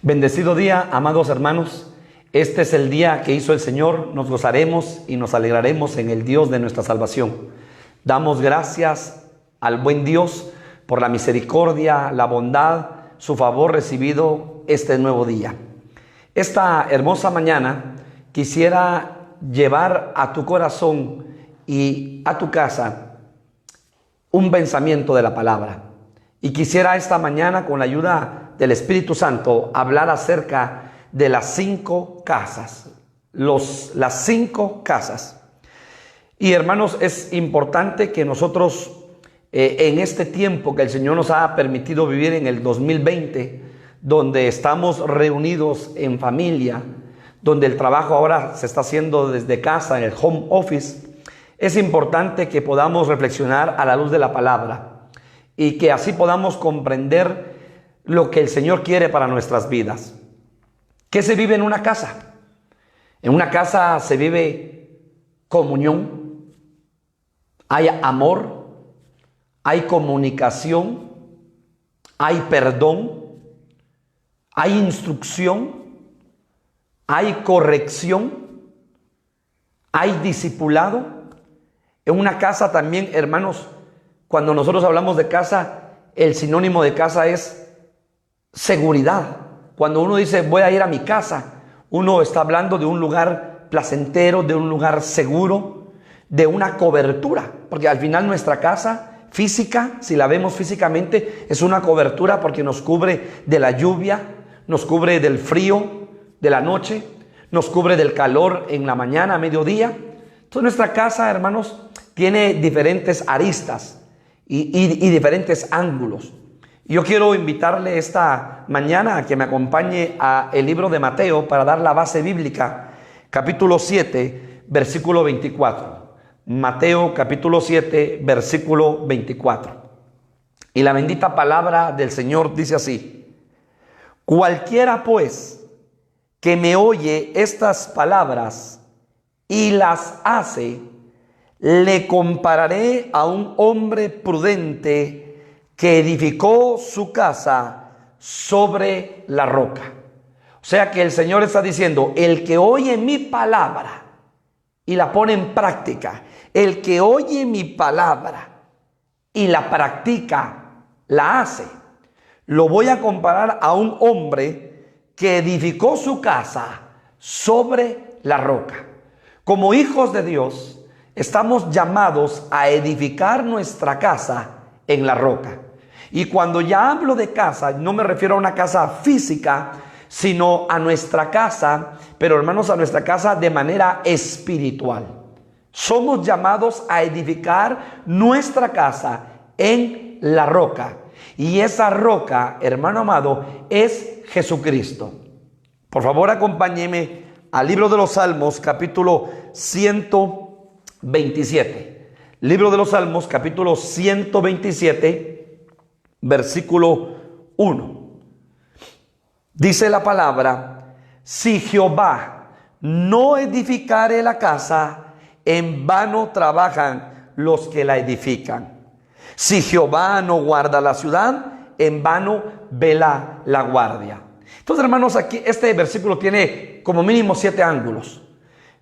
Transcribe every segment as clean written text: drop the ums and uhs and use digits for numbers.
Bendecido día, amados hermanos. Este es el día que hizo el Señor. Nos gozaremos y nos alegraremos en el Dios de nuestra salvación. Damos gracias al buen Dios por la misericordia, la bondad, su favor recibido este nuevo día. Esta hermosa mañana quisiera llevar a tu corazón y a tu casa un pensamiento de la palabra. Y quisiera esta mañana, con la ayuda del Espíritu Santo, hablar acerca de las 5 casas. Las 5 casas. Y hermanos, es importante que nosotros en este tiempo que el Señor nos ha permitido vivir en el 2020, donde estamos reunidos en familia, donde el trabajo ahora se está haciendo desde casa, en el home office, es importante que podamos reflexionar a la luz de la palabra y que así podamos comprender lo que el Señor quiere para nuestras vidas. ¿Qué se vive en una casa? En una casa se vive comunión, hay amor, hay comunicación, hay perdón, hay instrucción, hay corrección, hay discipulado. En una casa también, hermanos, cuando nosotros hablamos de casa, el sinónimo de casa es seguridad. Cuando uno dice voy a ir a mi casa, uno está hablando de un lugar placentero, de un lugar seguro, de una cobertura. Porque al final nuestra casa física, si la vemos físicamente, es una cobertura porque nos cubre de la lluvia, nos cubre del frío de la noche, nos cubre del calor en la mañana, a mediodía. Entonces nuestra casa, hermanos, tiene diferentes aristas y diferentes ángulos. Yo quiero invitarle esta mañana a que me acompañe a el libro de Mateo para dar la base bíblica, capítulo 7, versículo 24. Mateo capítulo 7, versículo 24. Y la bendita palabra del Señor dice así: cualquiera pues que me oye estas palabras y las hace, le compararé a un hombre prudente que edificó su casa sobre la roca. O sea que el Señor está diciendo, el que oye mi palabra y la pone en práctica, el que oye mi palabra y la practica, la hace, lo voy a comparar a un hombre que edificó su casa sobre la roca. Como hijos de Dios, estamos llamados a edificar nuestra casa en la roca. Y cuando ya hablo de casa, no me refiero a una casa física, sino a nuestra casa, pero hermanos, a nuestra casa de manera espiritual. Somos llamados a edificar nuestra casa en la roca. Y esa roca, hermano amado, es Jesucristo. Por favor, acompáñeme al libro de los Salmos, capítulo 127. Libro de los Salmos, capítulo 127, versículo 1. Dice la palabra: si Jehová no edificare la casa, en vano trabajan los que la edifican. Si Jehová no guarda la ciudad, en vano vela la guardia. Entonces, hermanos, aquí este versículo tiene como mínimo 7 ángulos.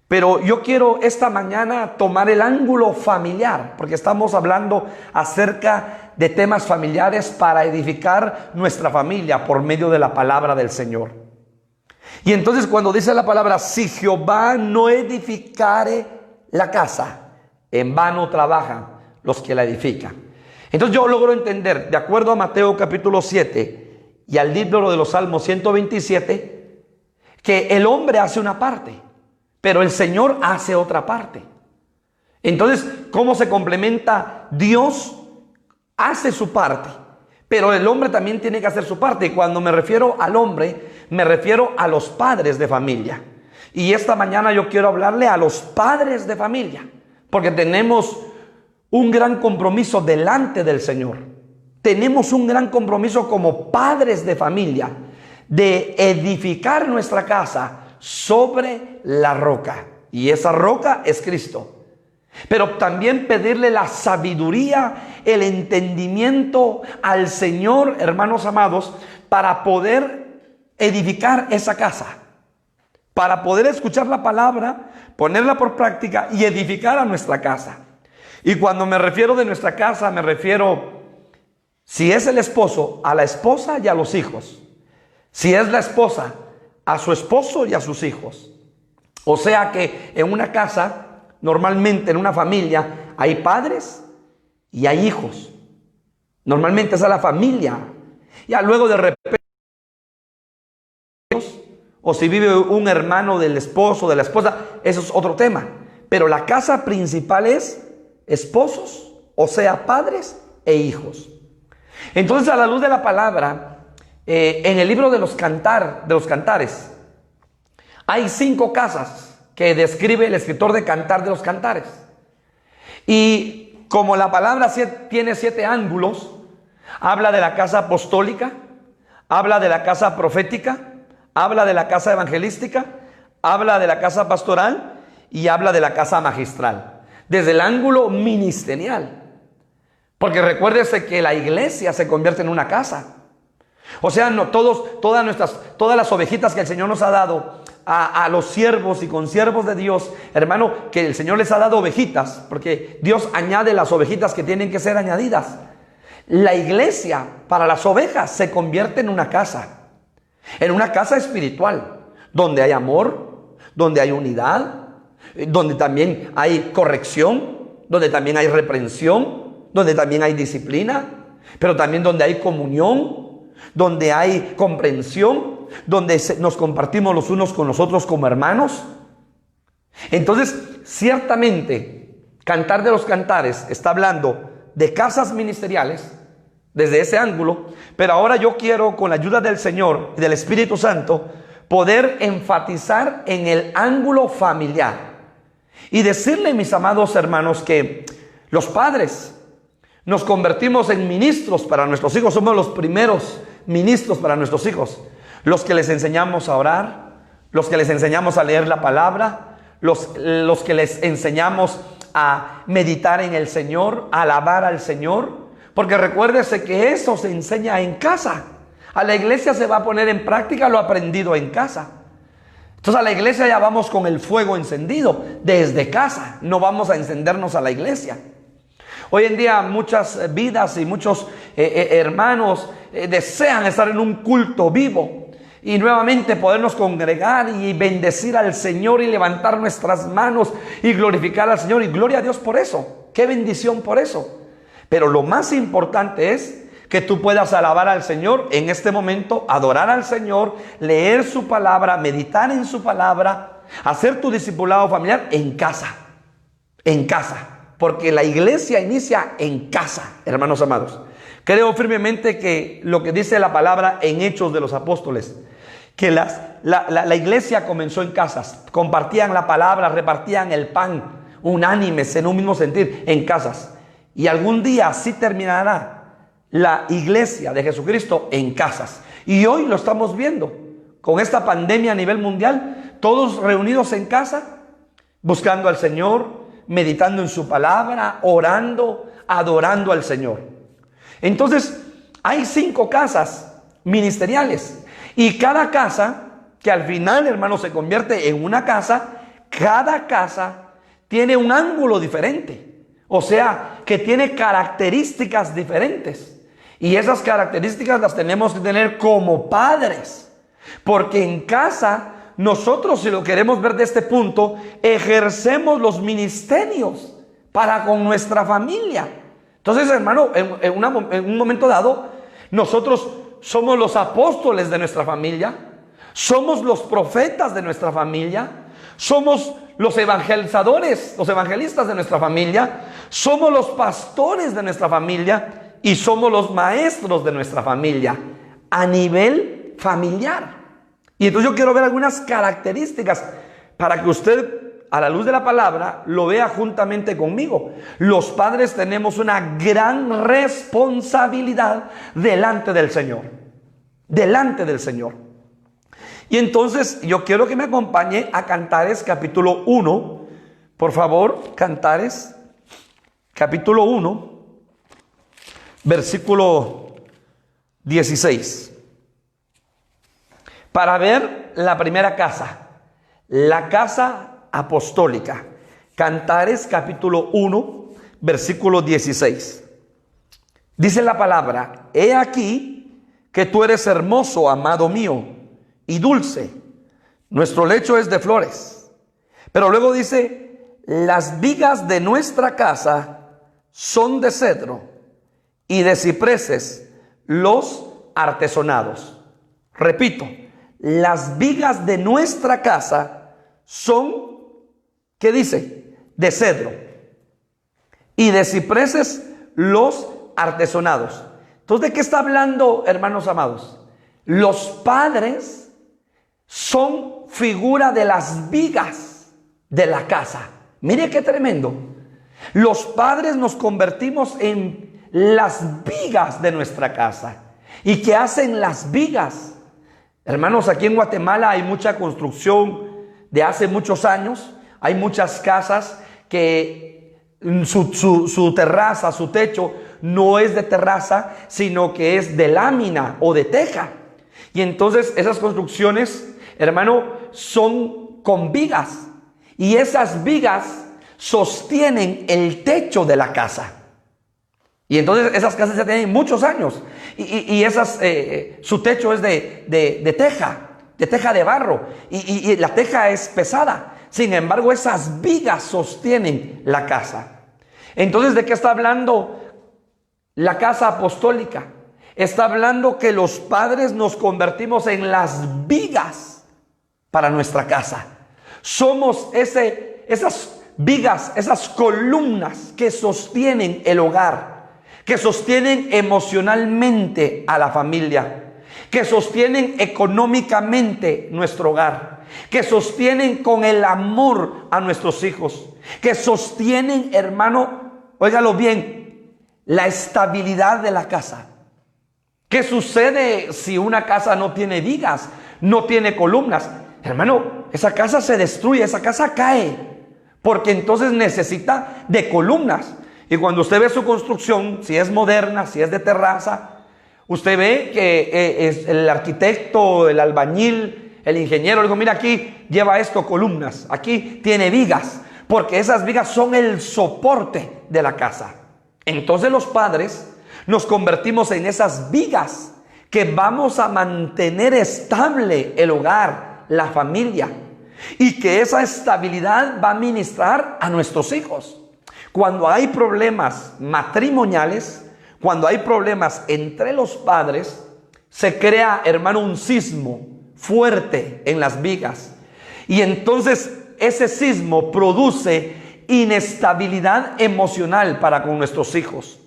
Pero yo quiero esta mañana tomar el ángulo familiar, porque estamos hablando acerca de temas familiares para edificar nuestra familia por medio de la palabra del Señor. Y entonces cuando dice la palabra, si Jehová no edificare la casa, en vano trabajan los que la edifican. Entonces yo logro entender, de acuerdo a Mateo capítulo 7 y al libro de los Salmos 127, que el hombre hace una parte, pero el Señor hace otra parte. Entonces, ¿cómo se complementa? Dios hace su parte, pero el hombre también tiene que hacer su parte. Y cuando me refiero al hombre, me refiero a los padres de familia. Y esta mañana yo quiero hablarle a los padres de familia, porque tenemos un gran compromiso delante del Señor. Tenemos un gran compromiso como padres de familia de edificar nuestra casa sobre la roca. Y esa roca es Cristo. Pero también pedirle la sabiduría, el entendimiento al Señor, hermanos amados, para poder edificar esa casa, para poder escuchar la palabra, ponerla por práctica y edificar a nuestra casa. Y cuando me refiero de nuestra casa, me refiero, si es el esposo, a la esposa y a los hijos. Si es la esposa, a su esposo y a sus hijos. O sea que en una casa, normalmente en una familia, hay padres y hay hijos. Normalmente esa es la familia. Ya luego de repente, o si vive un hermano del esposo, de la esposa, eso es otro tema. Pero la casa principal es esposos, o sea, padres e hijos. Entonces, a la luz de la palabra, en el libro de los Cantares, hay 5 casas que describe el escritor de Cantar de los Cantares. Y como la palabra tiene 7 ángulos, habla de la casa apostólica, habla de la casa profética, habla de la casa evangelística, habla de la casa pastoral y habla de la casa magistral. Desde el ángulo ministerial. Porque recuérdese que la iglesia se convierte en una casa. O sea, no, todas las ovejitas que el Señor nos ha dado a los siervos y consiervos de Dios, hermano, que el Señor les ha dado ovejitas, porque Dios añade las ovejitas que tienen que ser añadidas. La iglesia para las ovejas se convierte en una casa espiritual, donde hay amor, donde hay unidad, donde también hay corrección, donde también hay reprensión, donde también hay disciplina, pero también donde hay comunión, donde hay comprensión, donde nos compartimos los unos con los otros como hermanos. Entonces, ciertamente, Cantar de los Cantares está hablando de casas ministeriales desde ese ángulo, pero ahora yo quiero, con la ayuda del Señor y del Espíritu Santo, poder enfatizar en el ángulo familiar y decirle, mis amados hermanos, que los padres nos convertimos en ministros para nuestros hijos. Somos los primeros ministros para nuestros hijos, los que les enseñamos a orar, los que les enseñamos a leer la palabra, los que les enseñamos a meditar en el Señor, a alabar al Señor. Porque recuérdese que eso se enseña en casa. A la iglesia se va a poner en práctica lo aprendido en casa. Entonces a la iglesia ya vamos con el fuego encendido desde casa. No vamos a encendernos a la iglesia. Hoy en día muchas vidas y muchos hermanos desean estar en un culto vivo y nuevamente podernos congregar y bendecir al Señor y levantar nuestras manos y glorificar al Señor. Y gloria a Dios por eso. Qué bendición por eso. Pero lo más importante es que tú puedas alabar al Señor en este momento, adorar al Señor, leer su palabra, meditar en su palabra, hacer tu discipulado familiar en casa. En casa. Porque la iglesia inicia en casa, hermanos amados. Creo firmemente que lo que dice la palabra en Hechos de los Apóstoles, que la iglesia comenzó en casas. Compartían la palabra, repartían el pan, unánimes, en un mismo sentir, en casas. Y algún día así terminará la iglesia de Jesucristo en casas. Y hoy lo estamos viendo con esta pandemia a nivel mundial, todos reunidos en casa, buscando al Señor, meditando en su palabra, orando, adorando al Señor. Entonces, hay 5 casas ministeriales. Y cada casa, que al final, hermano, se convierte en una casa, cada casa tiene un ángulo diferente. O sea, que tiene características diferentes. Y esas características las tenemos que tener como padres. Porque en casa, nosotros, si lo queremos ver de este punto, ejercemos los ministerios para con nuestra familia. Entonces, hermano, en un momento dado, nosotros somos los apóstoles de nuestra familia, somos los profetas de nuestra familia, somos los evangelizadores, los evangelistas de nuestra familia, somos los pastores de nuestra familia y somos los maestros de nuestra familia a nivel familiar. Y entonces yo quiero ver algunas características para que usted, a la luz de la palabra, lo vea juntamente conmigo. Los padres tenemos una gran responsabilidad delante del Señor. Delante del Señor. Y entonces yo quiero que me acompañe a Cantares capítulo 1. Por favor, Cantares capítulo 1, versículo 16. para ver la primera casa, la casa apostólica. Cantares capítulo 1, versículo 16. Dice la palabra: he aquí que tú eres hermoso, amado mío, y dulce. Nuestro lecho es de flores. Pero luego dice: las vigas de nuestra casa son de cedro, y de cipreses los artesonados. Repito, las vigas de nuestra casa son, ¿qué dice? De cedro, y de cipreses los artesonados. Entonces, ¿de qué está hablando, hermanos amados? Los padres son figura de las vigas de la casa. Mire qué tremendo. Los padres nos convertimos en las vigas de nuestra casa. ¿Y qué hacen las vigas? Hermanos, aquí en Guatemala hay mucha construcción de hace muchos años. Hay muchas casas que su terraza, su techo, no es de terraza, sino que es de lámina o de teja. Y entonces esas construcciones, hermano, son con vigas. Y esas vigas sostienen el techo de la casa. Y entonces esas casas ya tienen muchos años. Y esas, su techo es de teja de barro. Y la teja es pesada. Sin embargo, esas vigas sostienen la casa. Entonces, ¿de qué está hablando la casa apostólica? Está hablando que los padres nos convertimos en las vigas para nuestra casa. Somos esas vigas, esas columnas que sostienen el hogar, que sostienen emocionalmente a la familia, que sostienen económicamente nuestro hogar, que sostienen con el amor a nuestros hijos, que sostienen, hermano, óigalo bien, la estabilidad de la casa. ¿Qué sucede si una casa no tiene vigas, no tiene columnas? Hermano, esa casa se destruye, esa casa cae, porque entonces necesita de columnas. Y cuando usted ve su construcción, si es moderna, si es de terraza, usted ve que es el arquitecto, el albañil, el ingeniero, le digo: mira, aquí lleva esto, columnas, aquí tiene vigas, porque esas vigas son el soporte de la casa. Entonces los padres nos convertimos en esas vigas que vamos a mantener estable el hogar, la familia, y que esa estabilidad va a ministrar a nuestros hijos. Cuando hay problemas matrimoniales, cuando hay problemas entre los padres, se crea, hermano, un sismo fuerte en las vigas. Y entonces ese sismo produce inestabilidad emocional para con nuestros hijos.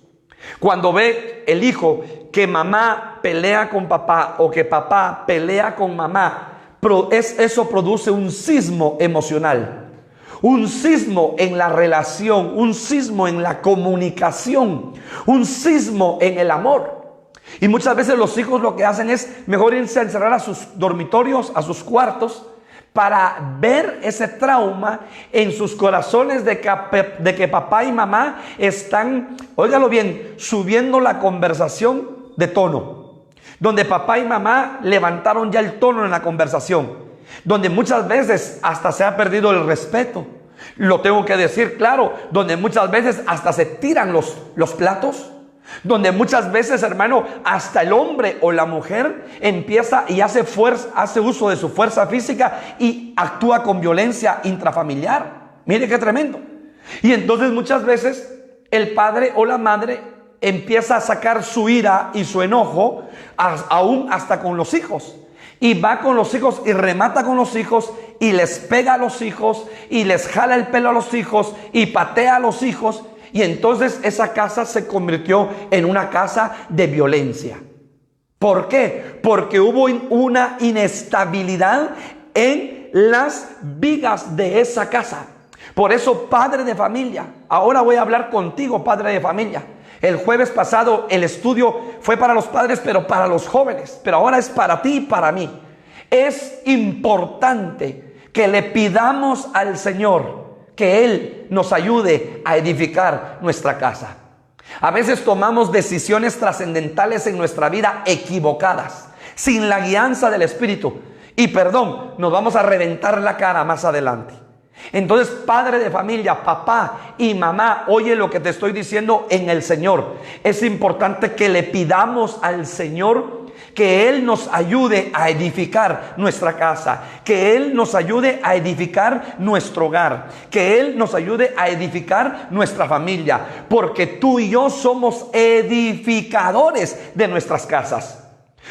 Cuando ve el hijo que mamá pelea con papá o que papá pelea con mamá, eso produce un sismo emocional. Un sismo en la relación, un sismo en la comunicación, un sismo en el amor. Y muchas veces los hijos lo que hacen es mejor irse a encerrar a sus dormitorios, a sus cuartos, para ver ese trauma en sus corazones de que papá y mamá están, óigalo bien, subiendo la conversación de tono. Donde papá y mamá levantaron ya el tono en la conversación. Donde muchas veces hasta se ha perdido el respeto. Lo tengo que decir claro. Donde muchas veces hasta se tiran los platos. Donde muchas veces, hermano, hasta el hombre o la mujer empieza y hace uso de su fuerza física y actúa con violencia intrafamiliar. Mire qué tremendo. Y entonces muchas veces el padre o la madre empieza a sacar su ira y su enojo aún hasta con los hijos. Y va con los hijos y remata con los hijos y les pega a los hijos y les jala el pelo a los hijos y patea a los hijos. Y entonces esa casa se convirtió en una casa de violencia. ¿Por qué? Porque hubo una inestabilidad en las vigas de esa casa. Por eso, padre de familia, ahora voy a hablar contigo, padre de familia. El jueves pasado el estudio fue para los padres, pero para los jóvenes. Pero ahora es para ti y para mí. Es importante que le pidamos al Señor que Él nos ayude a edificar nuestra casa. A veces tomamos decisiones trascendentales en nuestra vida equivocadas, sin la guianza del Espíritu. Y perdón, nos vamos a reventar la cara más adelante. Entonces, padre de familia, papá y mamá, oye lo que te estoy diciendo en el Señor. Es importante que le pidamos al Señor que Él nos ayude a edificar nuestra casa, que Él nos ayude a edificar nuestro hogar, que Él nos ayude a edificar nuestra familia, porque tú y yo somos edificadores de nuestras casas.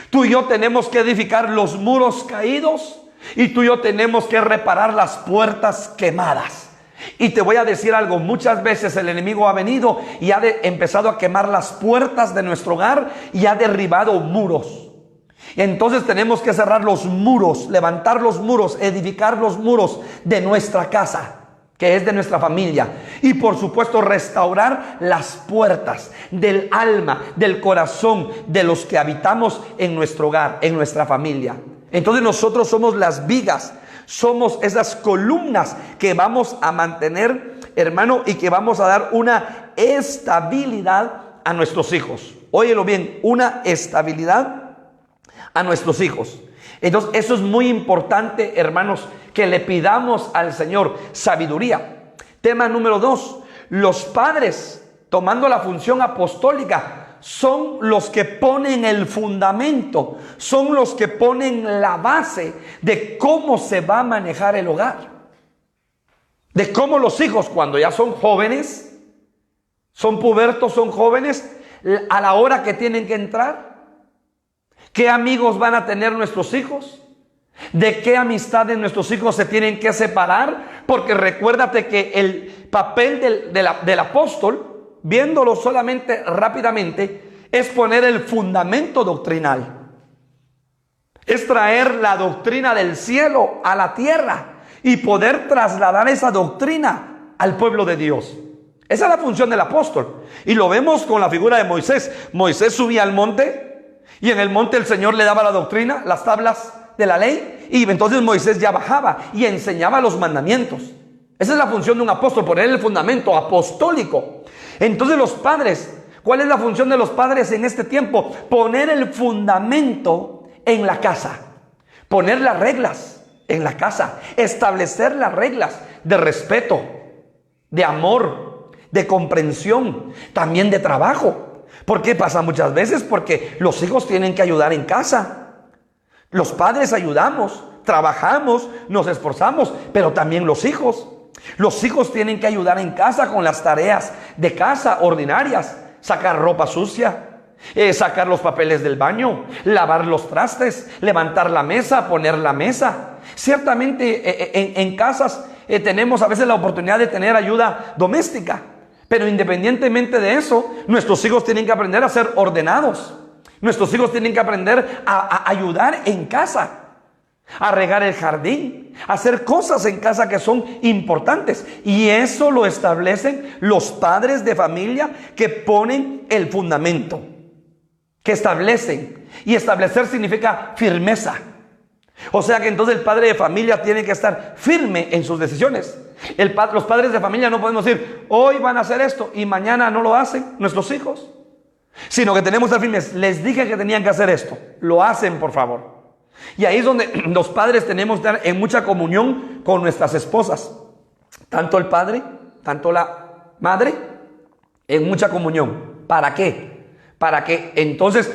Tú y yo tenemos que edificar los muros caídos, y tú y yo tenemos que reparar las puertas quemadas. Y te voy a decir algo, muchas veces el enemigo ha venido y ha empezado a quemar las puertas de nuestro hogar y ha derribado muros. Entonces tenemos que cerrar los muros, levantar los muros, edificar los muros de nuestra casa, que es de nuestra familia. Y por supuesto restaurar las puertas del alma, del corazón de los que habitamos en nuestro hogar, en nuestra familia. Entonces nosotros somos las vigas, somos esas columnas que vamos a mantener, hermano, y que vamos a dar una estabilidad a nuestros hijos. Óyelo bien, una estabilidad a nuestros hijos. Entonces eso es muy importante, hermanos, que le pidamos al Señor sabiduría. Tema número 2, los padres, tomando la función apostólica, son los que ponen el fundamento, son los que ponen la base de cómo se va a manejar el hogar. De cómo los hijos, cuando ya son jóvenes, son pubertos, son jóvenes, a la hora que tienen que entrar, qué amigos van a tener nuestros hijos, de qué amistades nuestros hijos se tienen que separar, porque recuérdate que el papel del apóstol, viéndolo solamente rápidamente, es poner el fundamento doctrinal. Es traer la doctrina del cielo a la tierra y poder trasladar esa doctrina al pueblo de Dios. Esa es la función del apóstol. Y lo vemos con la figura de Moisés. Moisés subía al monte y en el monte el Señor le daba la doctrina, las tablas de la ley, y entonces Moisés ya bajaba y enseñaba los mandamientos. Esa es la función de un apóstol, poner el fundamento apostólico. Entonces los padres, ¿cuál es la función de los padres en este tiempo? Poner el fundamento en la casa, poner las reglas en la casa, establecer las reglas de respeto, de amor, de comprensión, también de trabajo. ¿Por qué pasa muchas veces? Porque los hijos tienen que ayudar en casa. Los padres ayudamos, trabajamos, nos esforzamos, pero también los hijos. Los hijos tienen que ayudar en casa con las tareas de casa ordinarias, sacar ropa sucia, sacar los papeles del baño, lavar los trastes, levantar la mesa, poner la mesa. Ciertamente en casas tenemos a veces la oportunidad de tener ayuda doméstica, pero independientemente de eso, nuestros hijos tienen que aprender a ser ordenados. Nuestros hijos tienen que aprender a ayudar en casa, a regar el jardín, a hacer cosas en casa que son importantes. Y eso lo establecen los padres de familia que ponen el fundamento, que establecen. Y establecer significa firmeza. O sea que entonces el padre de familia tiene que estar firme en sus decisiones. Los padres de familia no podemos decir, hoy van a hacer esto y mañana no lo hacen nuestros hijos. Sino que tenemos que estar firmes. Les dije que tenían que hacer esto, lo hacen, por favor. Y ahí es donde los padres tenemos que estar en mucha comunión con nuestras esposas. Tanto el padre, tanto la madre, en mucha comunión. ¿Para qué? Para que entonces,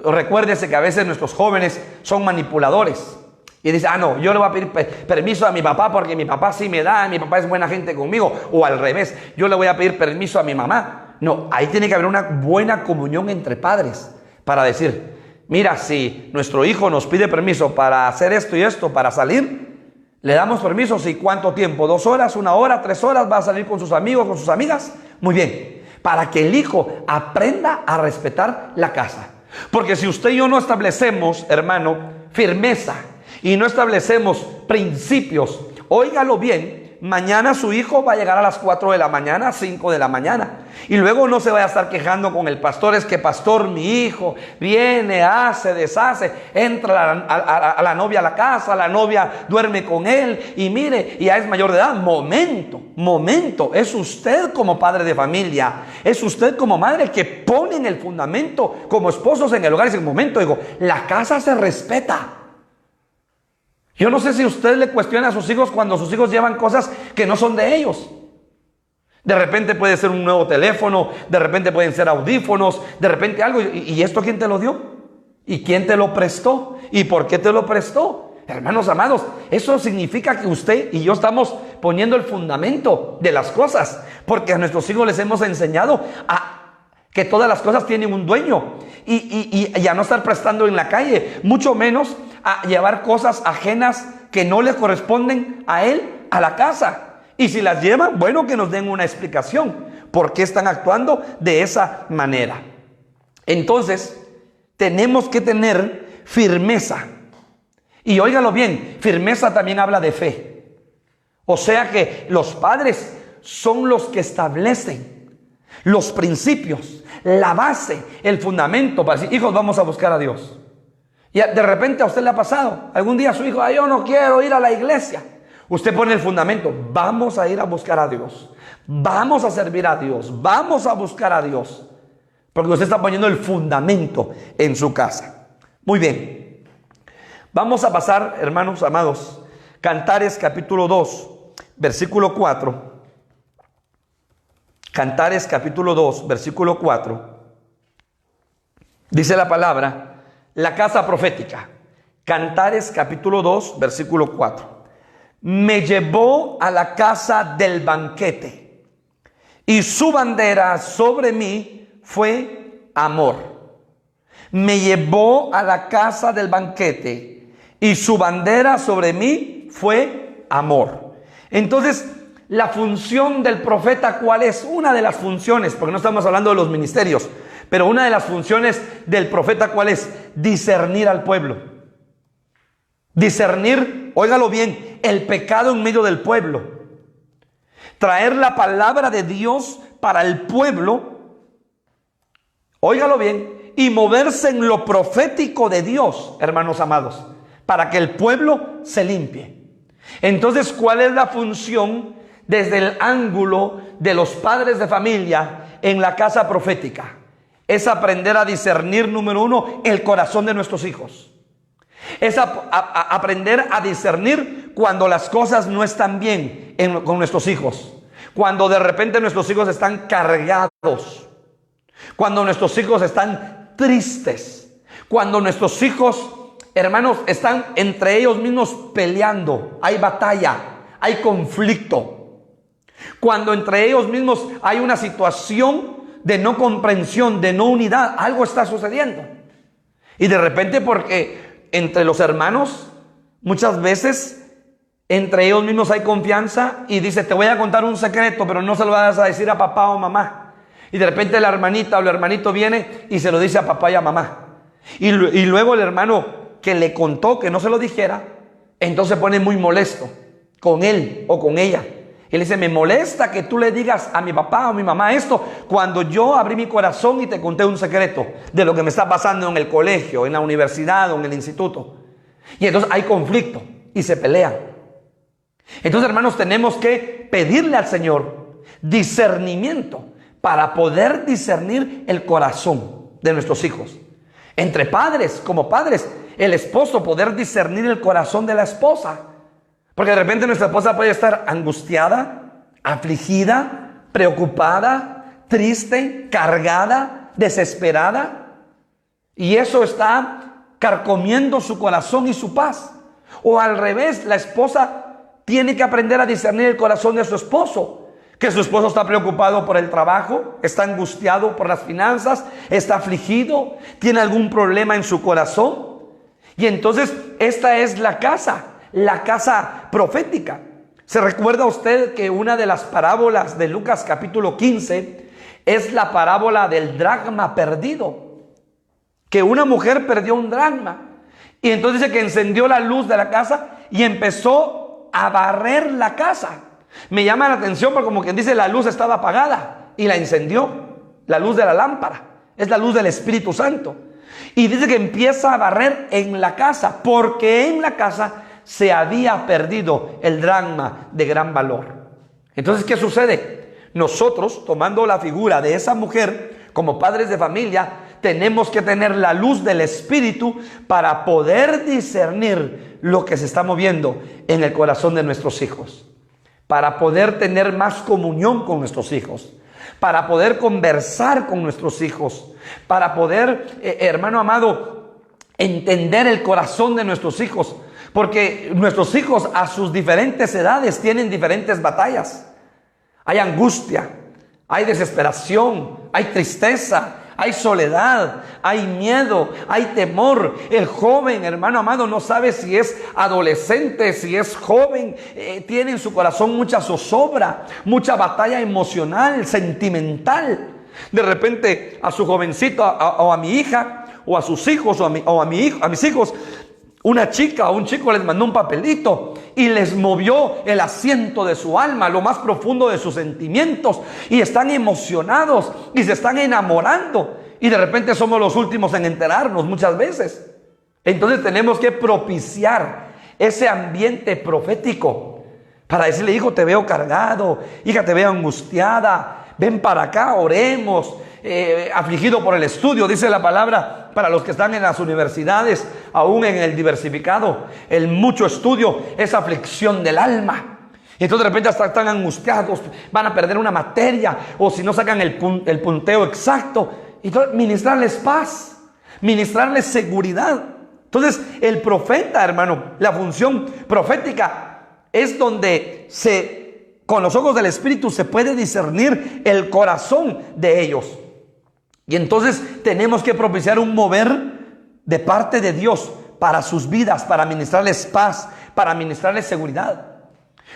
recuérdese que a veces nuestros jóvenes son manipuladores. Y dice, no, yo le voy a pedir permiso a mi papá porque mi papá sí me da, mi papá es buena gente conmigo. O al revés, yo le voy a pedir permiso a mi mamá. No, ahí tiene que haber una buena comunión entre padres para decir, mira, si nuestro hijo nos pide permiso para hacer esto y esto, para salir, le damos permiso. ¿Sí? ¿Cuánto tiempo? 2 horas, 1 hora, 3 horas, va a salir con sus amigos, con sus amigas. Muy bien, para que el hijo aprenda a respetar la casa. Porque si usted y yo no establecemos, hermano, firmeza y no establecemos principios, óigalo bien, mañana su hijo va a llegar a las 4 de la mañana, 5 de la mañana. Y luego no se vaya a estar quejando con el pastor, es que pastor, mi hijo viene, hace, deshace, entra a la novia a la casa, la novia duerme con él y mire, y ya es mayor de edad. Momento, es usted como padre de familia, es usted como madre que ponen el fundamento como esposos en el hogar. Y dice, momento, digo, la casa se respeta. Yo no sé si usted le cuestiona a sus hijos cuando sus hijos llevan cosas que no son de ellos. De repente puede ser un nuevo teléfono, de repente pueden ser audífonos, de repente algo. ¿Y esto quién te lo dio? ¿Y quién te lo prestó? ¿Y por qué te lo prestó? Hermanos amados, eso significa que usted y yo estamos poniendo el fundamento de las cosas, porque a nuestros hijos les hemos enseñado que todas las cosas tienen un dueño y a no estar prestando en la calle, mucho menos a llevar cosas ajenas que no le corresponden a él a la casa. Y si las llevan, bueno, que nos den una explicación por qué están actuando de esa manera. Entonces, tenemos que tener firmeza. Y óigalo bien, firmeza también habla de fe. O sea que los padres son los que establecen los principios, la base, el fundamento para decir, hijos, vamos a buscar a Dios. Y de repente a usted le ha pasado, algún día su hijo, yo no quiero ir a la iglesia. Usted pone el fundamento, vamos a ir a buscar a Dios, vamos a servir a Dios, vamos a buscar a Dios. Porque usted está poniendo el fundamento en su casa. Muy bien, vamos a pasar, hermanos amados, Cantares capítulo 2, versículo 4. Cantares capítulo 2, versículo 4. Dice la palabra, la casa profética. Cantares capítulo 2, versículo 4. Me llevó a la casa del banquete, y su bandera sobre mí fue amor. Me llevó a la casa del banquete, y su bandera sobre mí fue amor. Entonces, la función del profeta, ¿cuál es? Una de las funciones, porque no estamos hablando de los ministerios, pero una de las funciones del profeta, ¿cuál es? Discernir al pueblo. Discernir, óigalo bien, el pecado en medio del pueblo. Traer la palabra de Dios para el pueblo, óigalo bien, y moverse en lo profético de Dios, hermanos amados, para que el pueblo se limpie. Entonces, ¿cuál es la función desde el ángulo de los padres de familia en la casa profética? Es aprender a discernir, número uno, el corazón de nuestros hijos. Es aprender a discernir cuando las cosas no están bien con nuestros hijos. Cuando de repente nuestros hijos están cargados. Cuando nuestros hijos están tristes. Cuando nuestros hijos, hermanos, están entre ellos mismos peleando. Hay batalla, hay conflicto. Cuando entre ellos mismos hay una situación de no comprensión, de no unidad. Algo está sucediendo. Y de repente porque entre los hermanos, muchas veces, entre ellos mismos hay confianza y dice, te voy a contar un secreto, pero no se lo vas a decir a papá o mamá. Y de repente la hermanita o el hermanito viene y se lo dice a papá y a mamá. Y luego el hermano que le contó que no se lo dijera, entonces se pone muy molesto con él o con ella. Y le dice, me molesta que tú le digas a mi papá o a mi mamá esto cuando yo abrí mi corazón y te conté un secreto de lo que me está pasando en el colegio, en la universidad o en el instituto. Y entonces hay conflicto y se pelean. Entonces, hermanos, tenemos que pedirle al Señor discernimiento para poder discernir el corazón de nuestros hijos. Entre padres, como padres, el esposo poder discernir el corazón de la esposa. Porque de repente nuestra esposa puede estar angustiada, afligida, preocupada, triste, cargada, desesperada. Y eso está carcomiendo su corazón y su paz. O al revés, la esposa tiene que aprender a discernir el corazón de su esposo. Que su esposo está preocupado por el trabajo, está angustiado por las finanzas, está afligido, tiene algún problema en su corazón. Y entonces esta es la casa profética. ¿Se recuerda usted que una de las parábolas de Lucas capítulo 15 es la parábola del dracma perdido? Que una mujer perdió un dracma y entonces dice que encendió la luz de la casa y empezó a barrer la casa. Me llama la atención porque como quien dice la luz estaba apagada y la encendió. La luz de la lámpara es la luz del Espíritu Santo. Y dice que empieza a barrer en la casa porque en la casa se había perdido el dracma de gran valor. Entonces, ¿qué sucede? Nosotros, tomando la figura de esa mujer como padres de familia, tenemos que tener la luz del Espíritu para poder discernir lo que se está moviendo en el corazón de nuestros hijos, para poder tener más comunión con nuestros hijos, para poder conversar con nuestros hijos, para poder, hermano amado, entender el corazón de nuestros hijos, porque nuestros hijos a sus diferentes edades tienen diferentes batallas. Hay angustia, hay desesperación, hay tristeza, hay soledad, hay miedo, hay temor. El joven, hermano amado, no sabe si es adolescente, si es joven. Tiene en su corazón mucha zozobra, mucha batalla emocional, sentimental. De repente a su jovencito o a mi hija o a sus hijos a mis hijos, una chica o un chico les mandó un papelito y les movió el asiento de su alma, lo más profundo de sus sentimientos, y están emocionados y se están enamorando, y de repente somos los últimos en enterarnos muchas veces. Entonces tenemos que propiciar ese ambiente profético para decirle: hijo, te veo cargado, hija, te veo angustiada, ven para acá, oremos. Afligido por el estudio, dice la palabra, para los que están en las universidades, aún en el diversificado, el mucho estudio es aflicción del alma. Y entonces de repente están angustiados, van a perder una materia, o si no sacan el punteo exacto. Y entonces ministrarles paz, ministrarles seguridad. Entonces el profeta, hermano, la función profética es donde con los ojos del Espíritu se puede discernir el corazón de ellos. Y entonces tenemos que propiciar un mover de parte de Dios para sus vidas, para ministrarles paz, para ministrarles seguridad.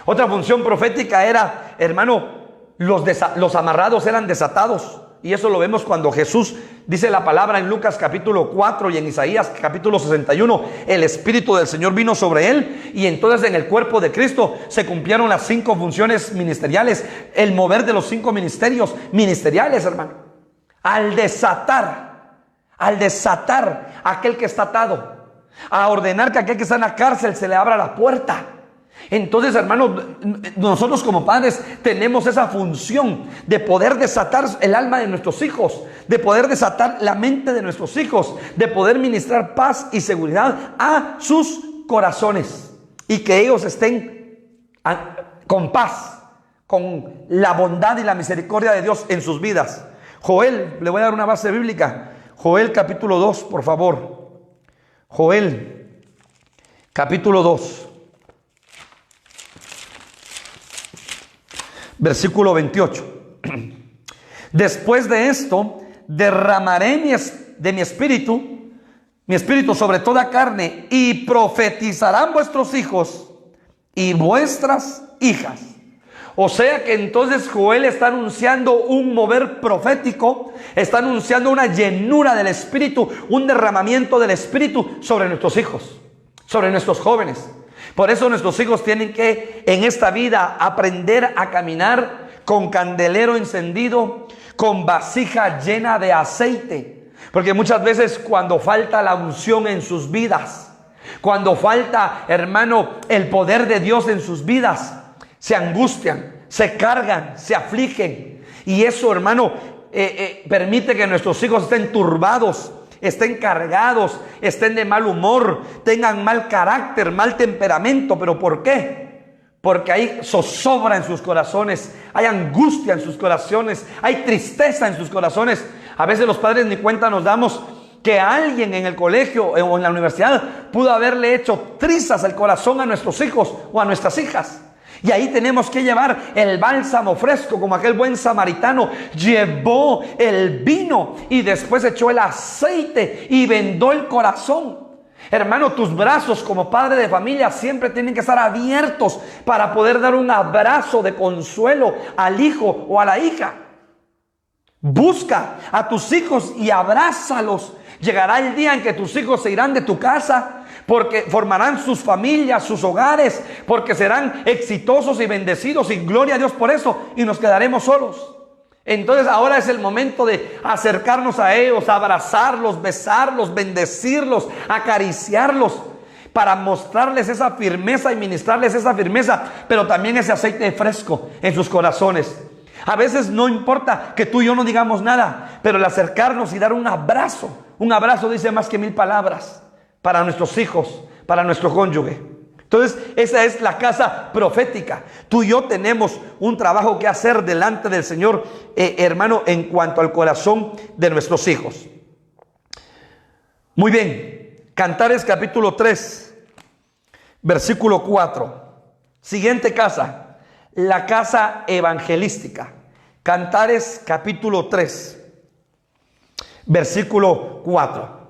Otra función profética era, hermano, los amarrados eran desatados. Y eso lo vemos cuando Jesús dice la palabra en Lucas capítulo 4 y en Isaías capítulo 61. El Espíritu del Señor vino sobre él, y entonces en el cuerpo de Cristo se cumplieron las 5 funciones ministeriales, el mover de los 5 ministerios ministeriales, hermano. Al desatar a aquel que está atado, a ordenar que aquel que está en la cárcel se le abra la puerta. Entonces, hermanos, nosotros como padres tenemos esa función de poder desatar el alma de nuestros hijos, de poder desatar la mente de nuestros hijos, de poder ministrar paz y seguridad a sus corazones, y que ellos estén con paz, con la bondad y la misericordia de Dios en sus vidas. Joel, le voy a dar una base bíblica. Joel capítulo 2, por favor. Joel capítulo 2. Versículo 28. Después de esto, derramaré de mi espíritu sobre toda carne, y profetizarán vuestros hijos y vuestras hijas. O sea que entonces Joel está anunciando un mover profético, está anunciando una llenura del Espíritu, un derramamiento del Espíritu sobre nuestros hijos, sobre nuestros jóvenes. Por eso nuestros hijos tienen que en esta vida aprender a caminar con candelero encendido, con vasija llena de aceite. Porque muchas veces cuando falta la unción en sus vidas, cuando falta, hermano, el poder de Dios en sus vidas, se angustian, se cargan, se afligen. Y eso, hermano, permite que nuestros hijos estén turbados, estén cargados, estén de mal humor, tengan mal carácter, mal temperamento. ¿Pero por qué? Porque hay zozobra en sus corazones, hay angustia en sus corazones, hay tristeza en sus corazones. A veces los padres ni cuenta nos damos que alguien en el colegio o en la universidad pudo haberle hecho trizas el corazón a nuestros hijos o a nuestras hijas. Y ahí tenemos que llevar el bálsamo fresco, como aquel buen samaritano llevó el vino y después echó el aceite y vendó el corazón. Hermano, tus brazos como padre de familia siempre tienen que estar abiertos para poder dar un abrazo de consuelo al hijo o a la hija. Busca a tus hijos y abrázalos. Llegará el día en que tus hijos se irán de tu casa, porque formarán sus familias, sus hogares, porque serán exitosos y bendecidos, y gloria a Dios por eso, y nos quedaremos solos. Entonces ahora es el momento de acercarnos a ellos, abrazarlos, besarlos, bendecirlos, acariciarlos, para mostrarles esa firmeza y ministrarles esa firmeza, pero también ese aceite fresco en sus corazones. A veces no importa que tú y yo no digamos nada, pero el acercarnos y dar un abrazo dice más que 1000 palabras para nuestros hijos, para nuestro cónyuge. Entonces, esa es la casa profética. Tú y yo tenemos un trabajo que hacer delante del Señor, hermano, en cuanto al corazón de nuestros hijos. Muy bien, Cantares capítulo 3, versículo 4. Siguiente casa, la casa evangelística. Cantares capítulo 3, versículo 4.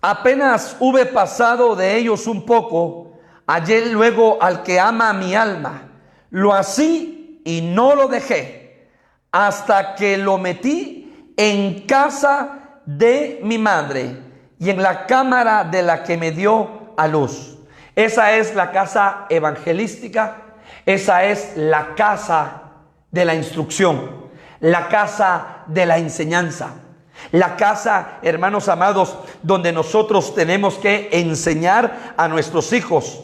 Apenas hube pasado de ellos un poco, hallé luego al que ama mi alma. Lo así y no lo dejé, hasta que lo metí en casa de mi madre y en la cámara de la que me dio a luz. Esa es la casa evangelística, esa es la casa de la instrucción, la casa de la enseñanza. La casa, hermanos amados, donde nosotros tenemos que enseñar a nuestros hijos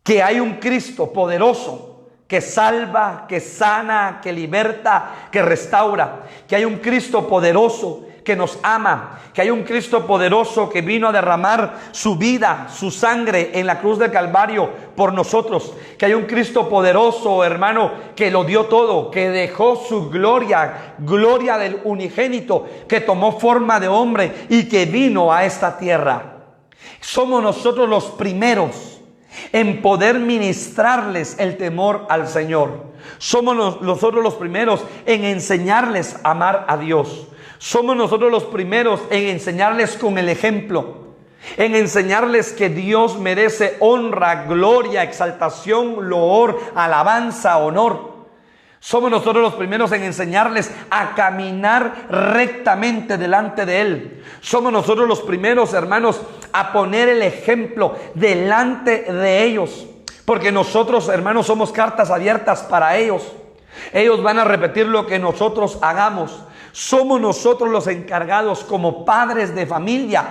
que hay un Cristo poderoso que salva, que sana, que liberta, que restaura, que hay un Cristo poderoso que nos ama, que hay un Cristo poderoso que vino a derramar su vida, su sangre en la cruz del Calvario por nosotros, que hay un Cristo poderoso, hermano, que lo dio todo, que dejó su gloria, gloria del unigénito, que tomó forma de hombre y que vino a esta tierra. Somos nosotros los primeros en poder ministrarles el temor al Señor. Somos nosotros los primeros en enseñarles a amar a Dios. Somos nosotros los primeros en enseñarles con el ejemplo, en enseñarles que Dios merece honra, gloria, exaltación, loor, alabanza, honor. Somos nosotros los primeros en enseñarles a caminar rectamente delante de Él. Somos nosotros los primeros, hermanos, a poner el ejemplo delante de ellos. Porque nosotros, hermanos, somos cartas abiertas para ellos. Ellos van a repetir lo que nosotros hagamos. Somos nosotros los encargados como padres de familia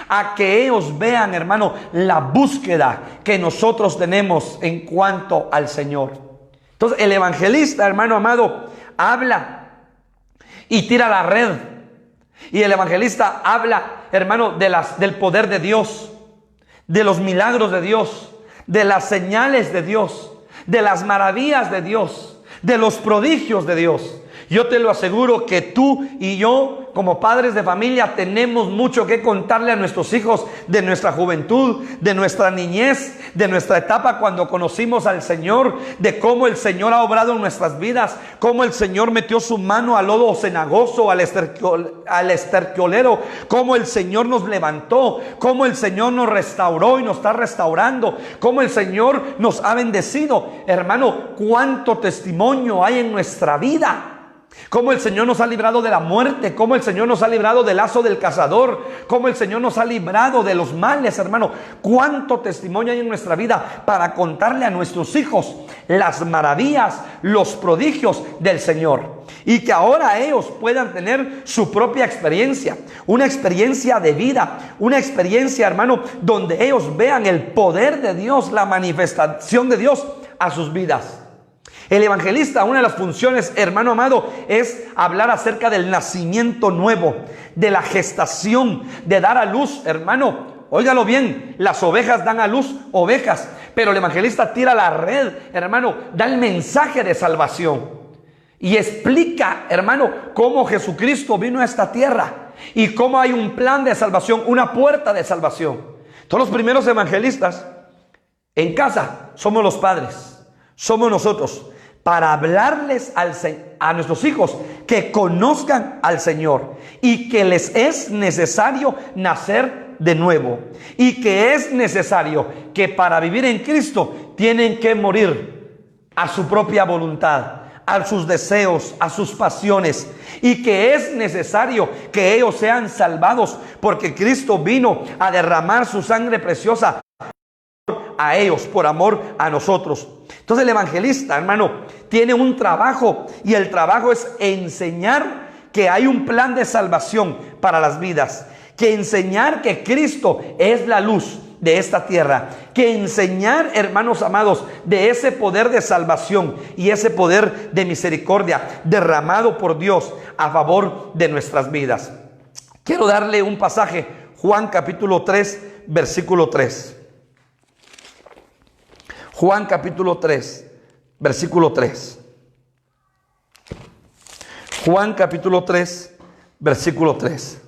a que ellos vean, hermano, la búsqueda que nosotros tenemos en cuanto al Señor. Entonces el evangelista, hermano amado, habla y tira la red. Y el evangelista habla, hermano, del poder de Dios, de los milagros de Dios, de las señales de Dios, de las maravillas de Dios, de los prodigios de Dios. Yo te lo aseguro que tú y yo, como padres de familia, tenemos mucho que contarle a nuestros hijos de nuestra juventud, de nuestra niñez, de nuestra etapa cuando conocimos al Señor, de cómo el Señor ha obrado en nuestras vidas, cómo el Señor metió su mano al lodo cenagoso, al estercolero, cómo el Señor nos levantó, cómo el Señor nos restauró y nos está restaurando, cómo el Señor nos ha bendecido. Hermano, cuánto testimonio hay en nuestra vida. Cómo el Señor nos ha librado de la muerte, cómo el Señor nos ha librado del lazo del cazador, cómo el Señor nos ha librado de los males, hermano. Cuánto testimonio hay en nuestra vida para contarle a nuestros hijos las maravillas, los prodigios del Señor. Y que ahora ellos puedan tener su propia experiencia, una experiencia de vida, una experiencia, hermano, donde ellos vean el poder de Dios, la manifestación de Dios a sus vidas. El evangelista, una de las funciones, hermano amado, es hablar acerca del nacimiento nuevo, de la gestación, de dar a luz, hermano. Óigalo bien, las ovejas dan a luz ovejas, pero el evangelista tira la red, hermano, da el mensaje de salvación y explica, hermano, cómo Jesucristo vino a esta tierra y cómo hay un plan de salvación, una puerta de salvación. Todos los primeros evangelistas en casa somos los padres, somos nosotros, para hablarles a nuestros hijos que conozcan al Señor y que les es necesario nacer de nuevo y que es necesario que para vivir en Cristo tienen que morir a su propia voluntad, a sus deseos, a sus pasiones, y que es necesario que ellos sean salvados porque Cristo vino a derramar su sangre preciosa a ellos, por amor a nosotros. Entonces el evangelista, hermano, tiene un trabajo, y el trabajo es enseñar que hay un plan de salvación para las vidas, que enseñar que Cristo es la luz de esta tierra que enseñar, hermanos amados, de ese poder de salvación y ese poder de misericordia derramado por Dios a favor de nuestras vidas. Quiero darle un pasaje, Juan capítulo 3, versículo 3. Juan capítulo 3, versículo 3. Juan capítulo 3, versículo 3.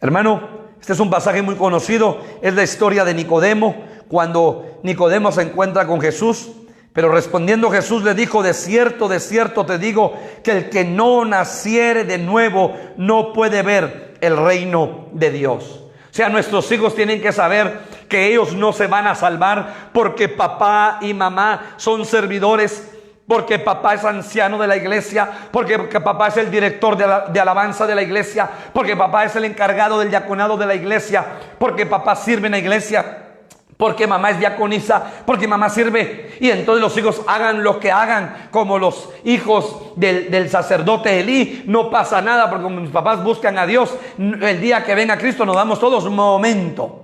Hermano, este es un pasaje muy conocido, es la historia de Nicodemo, cuando Nicodemo se encuentra con Jesús, pero respondiendo Jesús le dijo: de cierto te digo, que el que no naciere de nuevo no puede ver el reino de Dios. O sea, nuestros hijos tienen que saber que ellos no se van a salvar porque papá y mamá son servidores, porque papá es anciano de la iglesia, porque papá es el director de alabanza de la iglesia, porque papá es el encargado del diaconado de la iglesia, porque papá sirve en la iglesia, porque mamá es diaconisa, porque mamá sirve. Y entonces los hijos hagan lo que hagan, como los hijos del sacerdote Elí. No pasa nada, porque como mis papás buscan a Dios, el día que venga Cristo nos damos todos momento.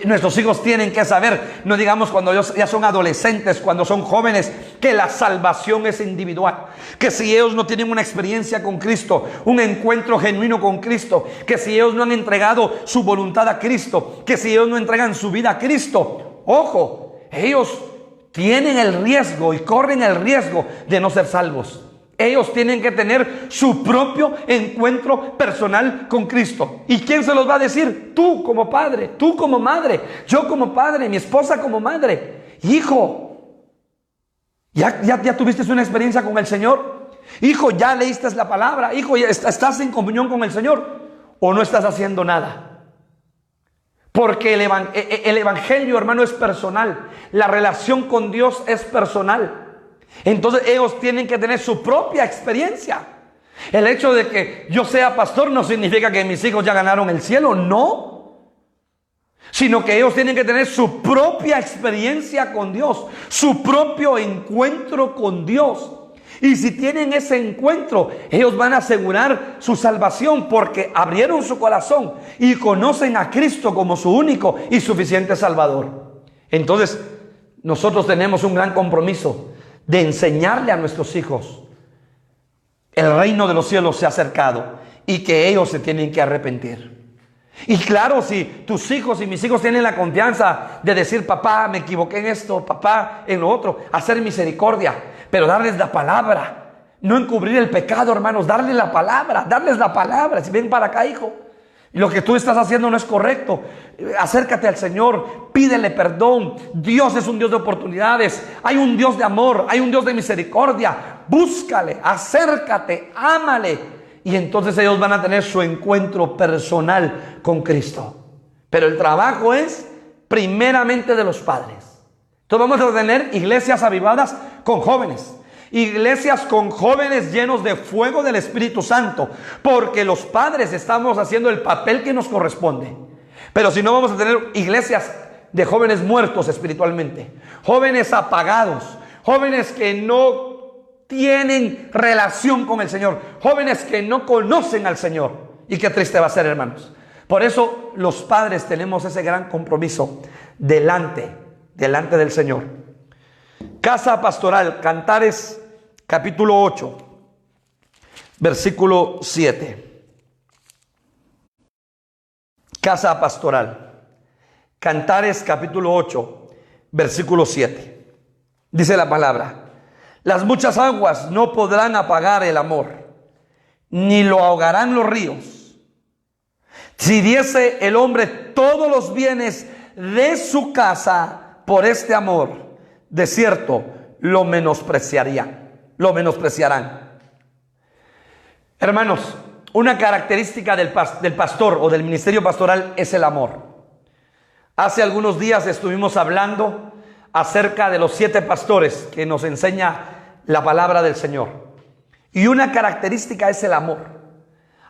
Nuestros hijos tienen que saber, no digamos cuando ellos ya son adolescentes, cuando son jóvenes, que la salvación es individual, que si ellos no tienen una experiencia con Cristo, un encuentro genuino con Cristo, que si ellos no han entregado su voluntad a Cristo, que si ellos no entregan su vida a Cristo, ojo, ellos tienen el riesgo y corren el riesgo de no ser salvos. Ellos tienen que tener su propio encuentro personal con Cristo. ¿Y quién se los va a decir? Tú como padre, tú como madre, yo como padre, mi esposa como madre. Hijo, ¿ya tuviste una experiencia con el Señor? Hijo, ¿ya leíste la palabra? Hijo, ¿ya estás en comunión con el Señor? ¿O no estás haciendo nada? Porque el evangelio, hermano, es personal. La relación con Dios es personal. Entonces ellos tienen que tener su propia experiencia. El hecho de que yo sea pastor no significa que mis hijos ya ganaron el cielo, no. Sino que ellos tienen que tener su propia experiencia con Dios, su propio encuentro con Dios. Y si tienen ese encuentro, ellos van a asegurar su salvación porque abrieron su corazón y conocen a Cristo como su único y suficiente Salvador. Entonces nosotros tenemos un gran compromiso de enseñarle a nuestros hijos: el reino de los cielos se ha acercado y que ellos se tienen que arrepentir. Y claro, si tus hijos y mis hijos tienen la confianza de decir: papá, me equivoqué en esto, papá, en lo otro, hacer misericordia, pero darles la palabra, no encubrir el pecado, hermanos, darles la palabra. Si ven para acá, hijo, lo que tú estás haciendo no es correcto, acércate al Señor, pídele perdón. Dios es un Dios de oportunidades, hay un Dios de amor, hay un Dios de misericordia. Búscale, acércate, ámale, y entonces ellos van a tener su encuentro personal con Cristo. Pero el trabajo es primeramente de los padres. Entonces vamos a tener iglesias avivadas con jóvenes, iglesias con jóvenes llenos de fuego del Espíritu Santo, porque los padres estamos haciendo el papel que nos corresponde. Pero si no, vamos a tener iglesias de jóvenes muertos espiritualmente, jóvenes apagados, jóvenes que no tienen relación con el Señor, jóvenes que no conocen al Señor. Y qué triste va a ser, hermanos. Por eso los padres tenemos ese gran compromiso delante del Señor. Casa pastoral, Cantares capítulo 8, versículo 7. Casa pastoral, Cantares capítulo 8, versículo 7. Dice la palabra: las muchas aguas no podrán apagar el amor, ni lo ahogarán los ríos. Si diese el hombre todos los bienes de su casa por este amor, de cierto lo menospreciarán. Hermanos, una característica del pastor o del ministerio pastoral es el amor. Hace algunos días estuvimos hablando acerca de los 7 pastores que nos enseña la palabra del Señor. Y una característica es el amor.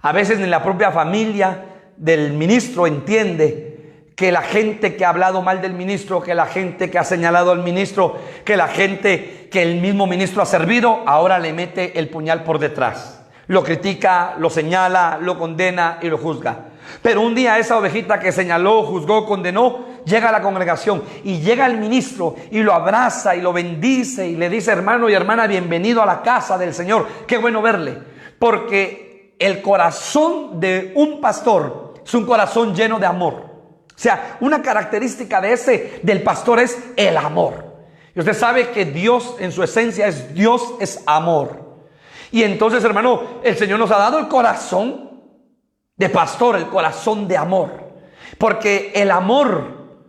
A veces en la propia familia del ministro entiende que la gente que ha hablado mal del ministro, que la gente que ha señalado al ministro, que la gente que el mismo ministro ha servido, ahora le mete el puñal por detrás. Lo critica, lo señala, lo condena y lo juzga. Pero un día esa ovejita que señaló, juzgó, condenó, llega a la congregación y llega el ministro y lo abraza y lo bendice y le dice: hermano y hermana, bienvenido a la casa del Señor. Qué bueno verle, porque el corazón de un pastor es un corazón lleno de amor. O sea, una característica del pastor es el amor. Y usted sabe que Dios en su esencia Dios es amor. Y entonces, hermano, el Señor nos ha dado el corazón de pastor, el corazón de amor. Porque el amor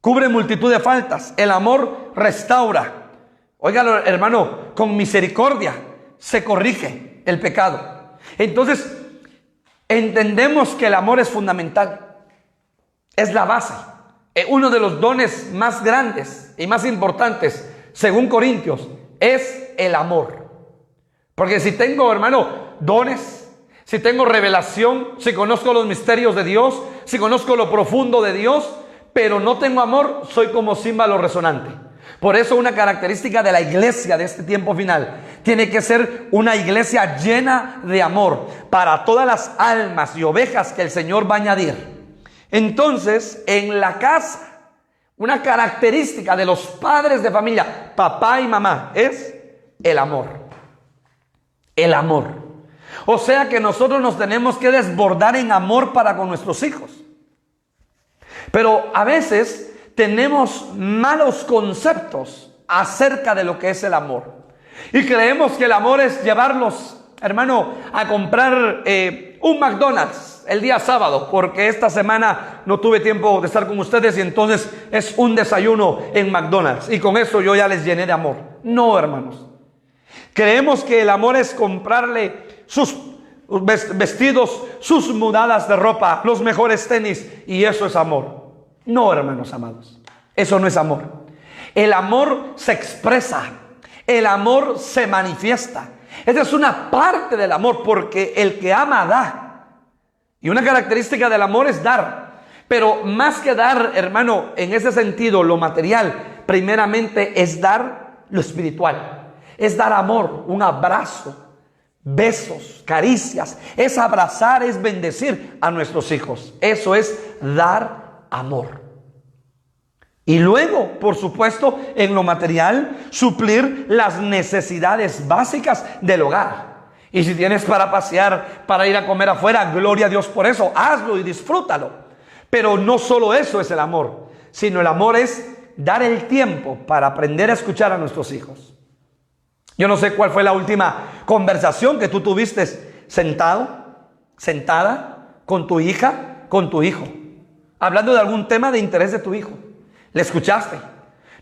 cubre multitud de faltas. El amor restaura. Óigalo, hermano, con misericordia se corrige el pecado. Entonces, entendemos que el amor es fundamental. Es la base. Uno de los dones más grandes y más importantes, según Corintios, es el amor. Porque si tengo, hermano, dones, si tengo revelación, si conozco los misterios de Dios, si conozco lo profundo de Dios, pero no tengo amor, soy como címbalo resonante. Por eso una característica de la iglesia de este tiempo final tiene que ser una iglesia llena de amor para todas las almas y ovejas que el Señor va a añadir. Entonces, en la casa, una característica de los padres de familia, papá y mamá, es el amor. El amor. O sea que nosotros nos tenemos que desbordar en amor para con nuestros hijos. Pero a veces tenemos malos conceptos acerca de lo que es el amor. Y creemos que el amor es llevarlos, hermano, a comprar un McDonald's el día sábado, porque esta semana no tuve tiempo de estar con ustedes y entonces es un desayuno en McDonald's. Y con eso yo ya les llené de amor. No, hermanos. Creemos que el amor es comprarle sus vestidos, sus mudadas de ropa, los mejores tenis, y eso es amor. No, hermanos amados, eso no es amor. El amor se expresa, el amor se manifiesta. Esa es una parte del amor, porque el que ama da. Y una característica del amor es dar. Pero más que dar, hermano, en ese sentido, lo material, primeramente es dar lo espiritual. Es dar amor, un abrazo, besos, caricias. Es abrazar, es bendecir a nuestros hijos. Eso es dar amor. Y luego, por supuesto, en lo material, suplir las necesidades básicas del hogar. Y si tienes para pasear, para ir a comer afuera, gloria a Dios por eso, hazlo y disfrútalo. Pero no solo eso es el amor, sino el amor es dar el tiempo para aprender a escuchar a nuestros hijos. Yo no sé cuál fue la última conversación que tú tuviste sentado, sentada, con tu hija, con tu hijo, hablando de algún tema de interés de tu hijo. ¿Le escuchaste?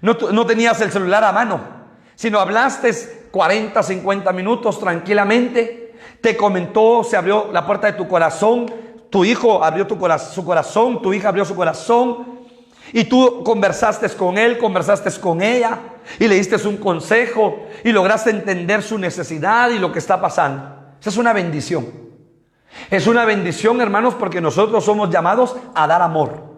No tenías el celular a mano, sino hablaste 40, 50 minutos tranquilamente. Te comentó, se abrió la puerta de tu corazón. Tu hijo abrió su corazón, tu hija abrió su corazón. Y tú conversaste con él, conversaste con ella. Y le diste un consejo. Y lograste entender su necesidad y lo que está pasando. Esa es una bendición. Es una bendición, hermanos, porque nosotros somos llamados a dar amor.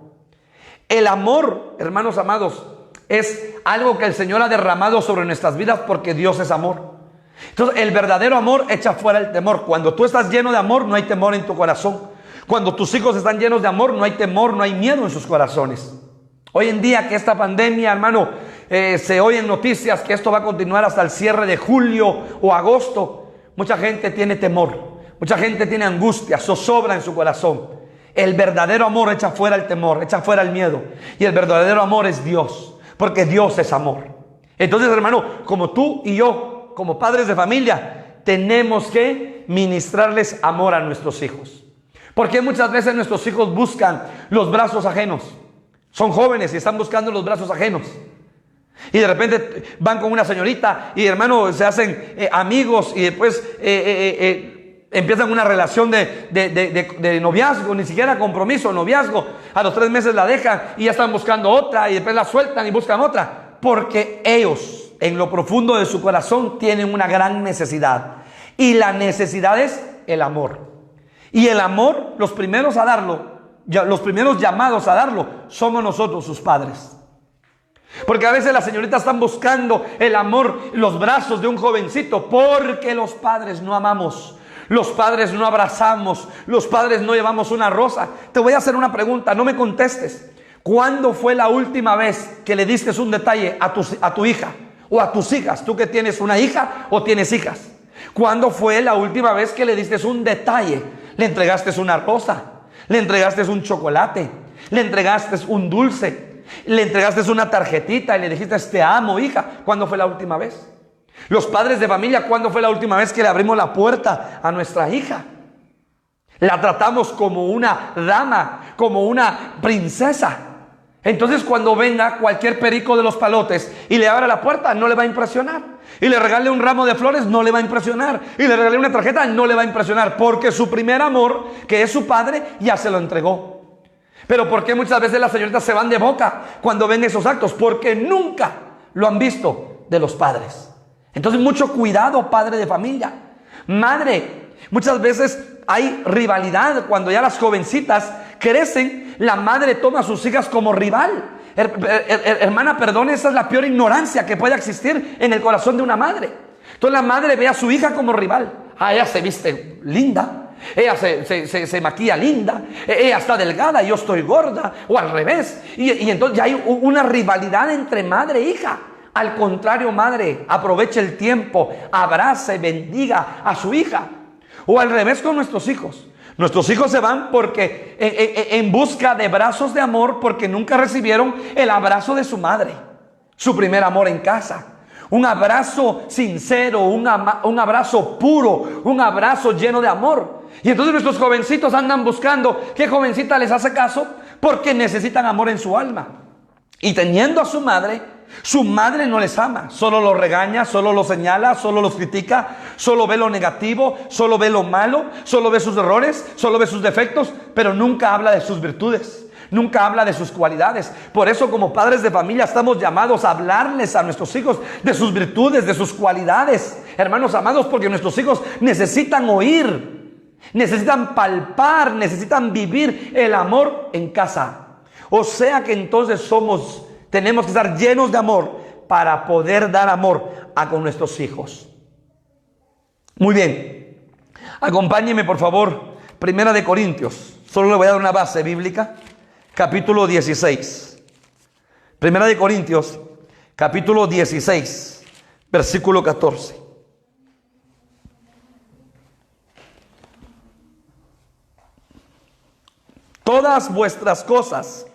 El amor, hermanos amados, es algo que el Señor ha derramado sobre nuestras vidas porque Dios es amor. Entonces, el verdadero amor echa fuera el temor. Cuando tú estás lleno de amor, no hay temor en tu corazón. Cuando tus hijos están llenos de amor, no hay temor, no hay miedo en sus corazones. Hoy en día que esta pandemia, hermano, se oyen noticias que esto va a continuar hasta el cierre de julio o agosto. Mucha gente tiene temor, mucha gente tiene angustia, zozobra en su corazón. El verdadero amor echa fuera el temor, echa fuera el miedo. Y el verdadero amor es Dios, porque Dios es amor. Entonces, hermano, como tú y yo, como padres de familia, tenemos que ministrarles amor a nuestros hijos. Porque muchas veces nuestros hijos buscan los brazos ajenos. Son jóvenes y están buscando los brazos ajenos. Y de repente van con una señorita y, hermano, se hacen amigos y después empiezan una relación de noviazgo, ni siquiera compromiso, noviazgo. A los 3 meses la dejan y ya están buscando otra y después la sueltan y buscan otra. Porque ellos, en lo profundo de su corazón, tienen una gran necesidad. Y la necesidad es el amor. Y el amor, los primeros a darlo, los primeros llamados a darlo, somos nosotros, sus padres. Porque a veces las señoritas están buscando el amor, los brazos de un jovencito, porque los padres no amamos. Los padres no abrazamos, los padres no llevamos una rosa. Te voy a hacer una pregunta, no me contestes. ¿Cuándo fue la última vez que le diste un detalle a tu hija o a tus hijas? Tú que tienes una hija o tienes hijas. ¿Cuándo fue la última vez que le diste un detalle? Le entregaste una rosa, le entregaste un chocolate, le entregaste un dulce, le entregaste una tarjetita y le dijiste te amo, hija. ¿Cuándo fue la última vez? Los padres de familia, ¿cuándo fue la última vez que le abrimos la puerta a nuestra hija? La tratamos como una dama, como una princesa. Entonces cuando venga cualquier perico de los palotes y le abra la puerta, no le va a impresionar. Y le regale un ramo de flores, no le va a impresionar. Y le regale una tarjeta, no le va a impresionar. Porque su primer amor, que es su padre, ya se lo entregó. Pero ¿por qué muchas veces las señoritas se van de boca cuando ven esos actos? Porque nunca lo han visto de los padres. Entonces mucho cuidado, padre de familia. Madre, muchas veces hay rivalidad. Cuando ya las jovencitas crecen, la madre toma a sus hijas como rival. Hermana, perdone, esa es la peor ignorancia que puede existir en el corazón de una madre. Entonces la madre ve a su hija como rival. Ella se viste linda, ella se maquilla linda, ella está delgada y yo estoy gorda, o al revés. Y entonces ya hay una rivalidad entre madre e hija. Al contrario, madre, aproveche el tiempo, abrace, bendiga a su hija. O al revés con nuestros hijos. Nuestros hijos se van porque en busca de brazos de amor, porque nunca recibieron el abrazo de su madre, su primer amor en casa. Un abrazo sincero, un abrazo puro, un abrazo lleno de amor. Y entonces nuestros jovencitos andan buscando qué jovencita les hace caso, porque necesitan amor en su alma. Y teniendo a su madre no les ama, solo los regaña, solo los señala, solo los critica, solo ve lo negativo, solo ve lo malo, solo ve sus errores, solo ve sus defectos, pero nunca habla de sus virtudes, nunca habla de sus cualidades. Por eso, como padres de familia, estamos llamados a hablarles a nuestros hijos de sus virtudes, de sus cualidades, hermanos amados, porque nuestros hijos necesitan oír, necesitan palpar, necesitan vivir el amor en casa. O sea que entonces tenemos que estar llenos de amor para poder dar amor con nuestros hijos. Muy bien. Acompáñeme, por favor. Primera de Corintios. Solo le voy a dar una base bíblica. Capítulo 16. Primera de Corintios, capítulo 16, versículo 14. Todas vuestras cosas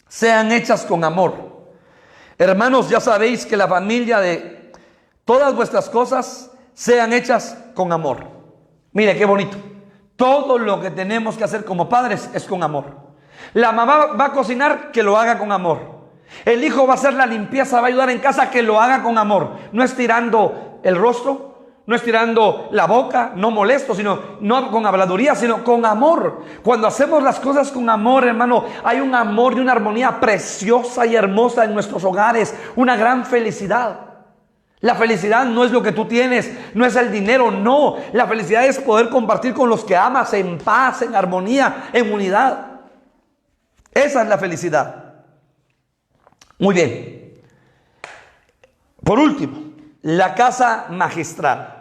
sean hechas con amor. Hermanos, ya sabéis que la familia de todas vuestras cosas sean hechas con amor. Mire qué bonito. Todo lo que tenemos que hacer como padres es con amor. La mamá va a cocinar, que lo haga con amor. El hijo va a hacer la limpieza, va a ayudar en casa, que lo haga con amor. No estirando el rostro, no estirando la boca, no molesto, sino no con habladuría, sino con amor. Cuando hacemos las cosas con amor, hermano, hay un amor y una armonía preciosa y hermosa en nuestros hogares, una gran felicidad. La felicidad no es lo que tú tienes, no es el dinero, no. La felicidad es poder compartir con los que amas en paz, en armonía, en unidad. Esa es la felicidad. Muy bien. Por último, la casa magistral.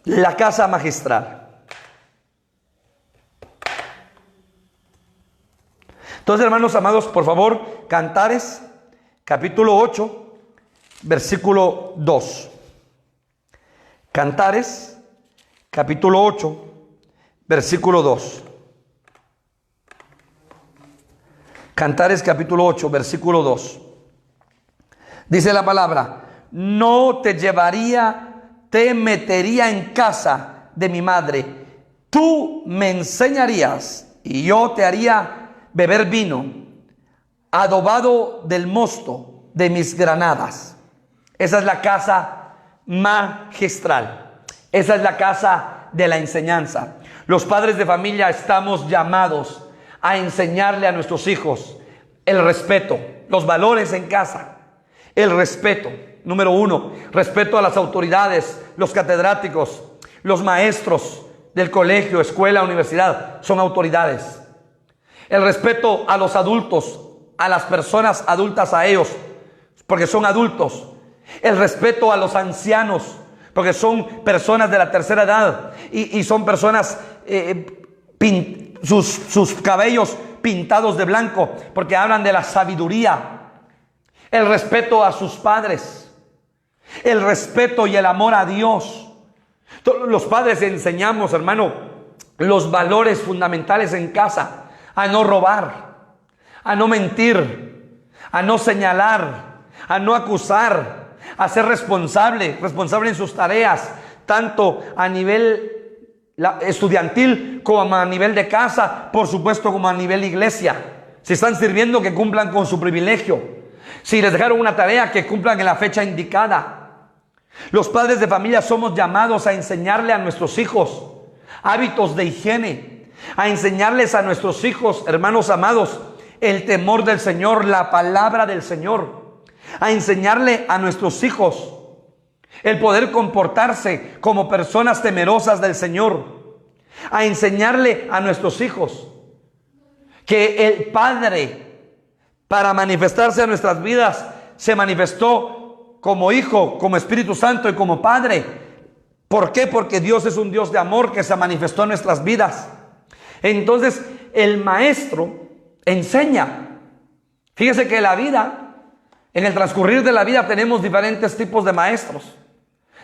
La casa magistral. Entonces, hermanos amados, por favor, Cantares, capítulo 8, versículo 2. Cantares, capítulo 8, versículo 2. Cantares, capítulo 8, versículo 2. Dice la palabra: no te metería en casa de mi madre. Tú me enseñarías y yo te haría beber vino, adobado del mosto de mis granadas. Esa es la casa magistral. Esa es la casa de la enseñanza. Los padres de familia estamos llamados a enseñarle a nuestros hijos el respeto, los valores en casa. El respeto. Número 1, respeto a las autoridades, los catedráticos, los maestros del colegio, escuela, universidad, son autoridades. El respeto a los adultos, a las personas adultas, a ellos, porque son adultos. El respeto a los ancianos, porque son personas de la tercera edad y son personas, sus cabellos pintados de blanco, porque hablan de la sabiduría, el respeto a sus padres, el respeto y el amor a Dios. Los padres enseñamos, hermano, los valores fundamentales en casa: a no robar, a no mentir, a no señalar, a no acusar, a ser responsable en sus tareas, tanto a nivel estudiantil como a nivel de casa, por supuesto como a nivel iglesia. Si están sirviendo, que cumplan con su privilegio. Si les dejaron una tarea, que cumplan en la fecha indicada. Los padres de familia somos llamados a enseñarle a nuestros hijos hábitos de higiene, a enseñarles a nuestros hijos, hermanos amados, el temor del Señor, la palabra del Señor, a enseñarle a nuestros hijos el poder comportarse como personas temerosas del Señor, a enseñarle a nuestros hijos que el Padre, para manifestarse a nuestras vidas, se manifestó como Hijo, como Espíritu Santo y como Padre. ¿Por qué? Porque Dios es un Dios de amor que se manifestó en nuestras vidas. Entonces, el maestro enseña. Fíjese que la vida, en el transcurrir de la vida, tenemos diferentes tipos de maestros.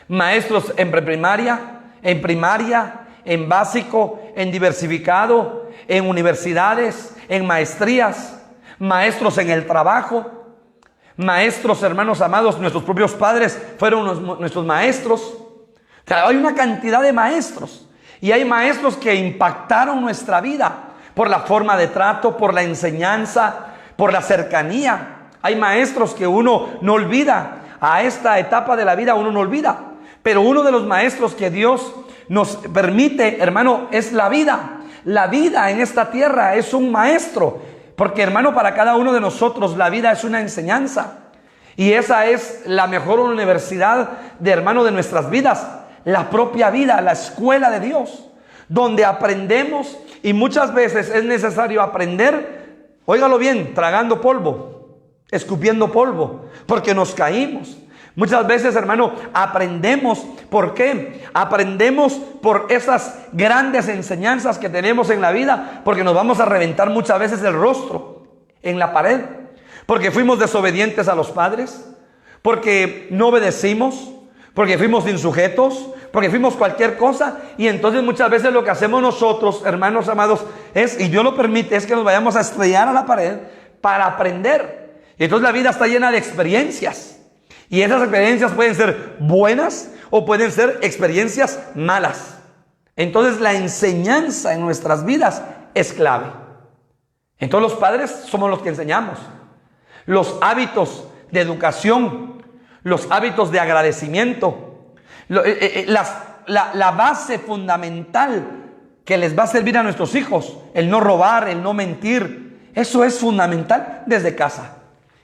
Maestros en preprimaria, en primaria, en básico, en diversificado, en universidades, en maestrías, maestros en el trabajo. Maestros, hermanos amados, nuestros propios padres fueron nuestros maestros. O sea, hay una cantidad de maestros. Y hay maestros que impactaron nuestra vida por la forma de trato, por la enseñanza, por la cercanía. Hay maestros que uno no olvida. A esta etapa de la vida uno no olvida. Pero uno de los maestros que Dios nos permite, hermano, es la vida. La vida en esta tierra es un maestro. Porque, hermano, para cada uno de nosotros la vida es una enseñanza. Y esa es la mejor universidad de, hermano, de nuestras vidas. La propia vida, la escuela de Dios, donde aprendemos. Y muchas veces es necesario aprender, óigalo bien, tragando polvo, escupiendo polvo, porque nos caímos. Muchas veces, hermano, aprendemos. ¿Por qué? Aprendemos por esas grandes enseñanzas que tenemos en la vida, porque nos vamos a reventar muchas veces el rostro en la pared, porque fuimos desobedientes a los padres, porque no obedecimos, porque fuimos insujetos, porque fuimos cualquier cosa. Y entonces muchas veces lo que hacemos nosotros, hermanos amados, es, y Dios lo permite, es que nos vayamos a estrellar a la pared para aprender. Y entonces la vida está llena de experiencias. Y esas experiencias pueden ser buenas o pueden ser experiencias malas. Entonces la enseñanza en nuestras vidas es clave. Entonces los padres somos los que enseñamos. Los hábitos de educación, los hábitos de agradecimiento, la base fundamental que les va a servir a nuestros hijos, el no robar, el no mentir, eso es fundamental desde casa.